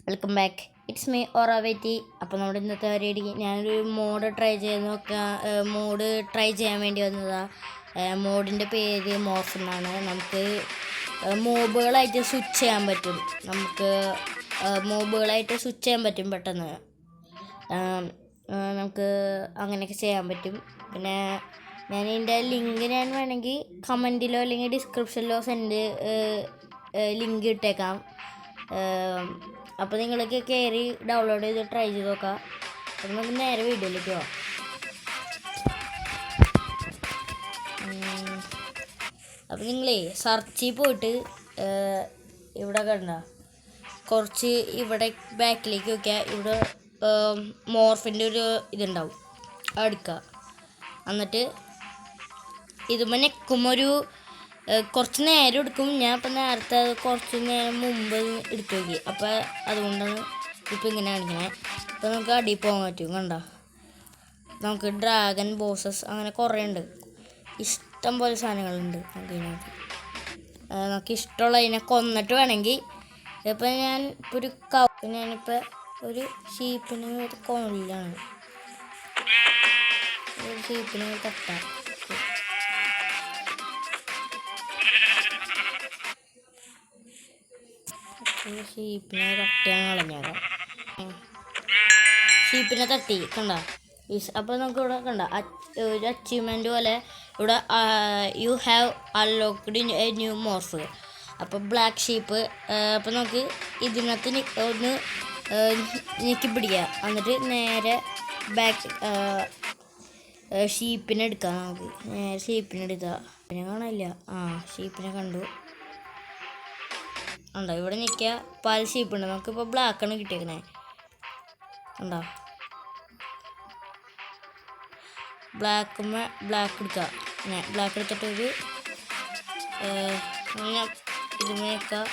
Welcome back, it's me ഓറാവേറ്റി. അപ്പോൾ നമ്മുടെ ഇന്നത്തെ പരിപാടി ഞാനൊരു മോഡ് ട്രൈ ചെയ്യാൻ വേണ്ടി വന്നതാണ്. മോഡിൻ്റെ പേര് മോർഫ് എന്നാണ്. നമുക്ക് മോബുകളായിട്ട് സ്വിച്ച് ചെയ്യാൻ പറ്റും. പെട്ടെന്ന് നമുക്ക് അങ്ങനെയൊക്കെ ചെയ്യാൻ പറ്റും. പിന്നെ ഇതിൻ്റെ ലിങ്ക് ഞാൻ വേണമെങ്കിൽ കമൻറ്റിലോ അല്ലെങ്കിൽ ഡിസ്ക്രിപ്ഷനിലോ ലിങ്ക് ഇട്ടേക്കാം. അപ്പോൾ നിങ്ങൾക്ക് കയറി ഡൗൺലോഡ് ചെയ്ത് ട്രൈ ചെയ്ത് നോക്കാം. അപ്പോൾ നമുക്ക് നേരെ വീഡിയോയിലേക്ക് പോകാം. അപ്പോൾ നിങ്ങളേ സെർച്ചിൽ പോയിട്ട് ഇവിടെ കണ്ട കുറച്ച് ഇവിടെ ബാക്കിലേക്ക് നോക്കിയാൽ ഇവിടെ മോർഫിൻ്റെ ഒരു ഇതുണ്ടാവും, എടുക്കുക. എന്നിട്ട് ഇതുമ്പോൾ നെക്കുമ്പോൾ കുറച്ച് നേരം എടുക്കും. ഞാൻ ഇപ്പം നേരത്തെ കുറച്ച് നേരം മുമ്പ് എടുത്തു നോക്കി, അപ്പോൾ അതുകൊണ്ടാണ് ഇപ്പം ഇങ്ങനെ കാണിക്കണേ. അപ്പോൾ നമുക്ക് അടിയിൽ പോകാൻ പറ്റും. കണ്ട നമുക്ക് ഡ്രാഗൺ ബോസസ് അങ്ങനെ കുറേ ഉണ്ട്, ഇഷ്ടം പോലെ സാധനങ്ങളുണ്ട്. നമുക്ക് ഇഷ്ടമുള്ളതിനെ കൊന്നിട്ട് വേണമെങ്കിൽ ഇപ്പം ഞാൻ ഇപ്പോൾ ഞാനിപ്പോൾ ഒരു ഷീപ്പിനെ കൊല്ലാണ്. ഒരു ഷീപ്പിനെ തട്ടാം. ഷീപ്പിനെ തട്ടിയാണ് കളഞ്ഞേക്കാം. ഷീപ്പിനെ തട്ടി കണ്ട. അപ്പോൾ നമുക്ക് ഇവിടെ കണ്ട ഒരു അച്ചീവ്മെൻറ്റ് പോലെ ഇവിടെ you have unlocked A new morph. അപ്പോൾ ബ്ലാക്ക് ഷീപ്പ്. അപ്പോൾ നമുക്ക് ഇതിനകത്ത് ഒന്ന് ഞെക്കി പിടിക്കുക. എന്നിട്ട് നേരെ ബാക്ക് ഷീപ്പിനെ എടുക്കാം. നമുക്ക് നേരെ ഷീപ്പിനെ എടുക്കാം. പിന്നെ കാണില്ല. ഷീപ്പിനെ കണ്ടു. ഉണ്ടോ ഇവിടെ നിൽക്കുക. പല ഷീപ്പുണ്ട്. നമുക്കിപ്പോൾ ബ്ലാക്കാണ് കിട്ടിയേക്കണേ. ഉണ്ടോ ബ്ലാക്ക് എടുക്കുക. ബ്ലാക്ക് എടുത്തിട്ട് ഒരു ഇതുമേക്കുക.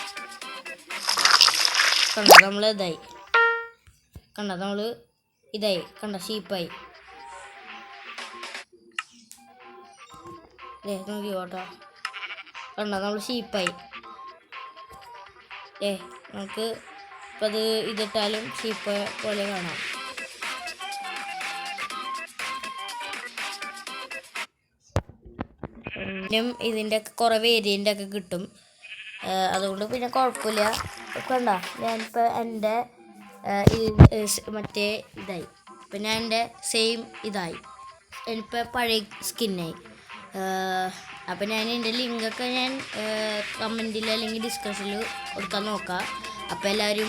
കണ്ട നമ്മൾ ഇതായി. കണ്ട ഷീപ്പായി. നോക്കി കേട്ടോ. കണ്ട നമ്മൾ ഷീപ്പായി. നമുക്ക് ഇപ്പം അത് ഇതിട്ടാലും ഷീപ്പ് പോലെ കാണാം. ഇതിൻ്റെ കുറേ വേരിയൻ്റ് ഒക്കെ കിട്ടും. അതുകൊണ്ട് പിന്നെ കുഴപ്പമില്ല. കണ്ട ഞാനിപ്പോൾ എൻ്റെ മറ്റേ ഇതായി. ഇപ്പം ഞാൻ എൻ്റെ സെയിം ഇതായി. എനിക്കിപ്പോൾ പഴയ സ്കിന്നായി. അപ്പം ഞാൻ എൻ്റെ ലിങ്കൊക്കെ ഞാൻ കമൻറ്റിൽ അല്ലെങ്കിൽ ഡിസ്ക്രിപ്ഷനിൽ കൊടുക്കാൻ നോക്കാം. അപ്പോൾ എല്ലാവരും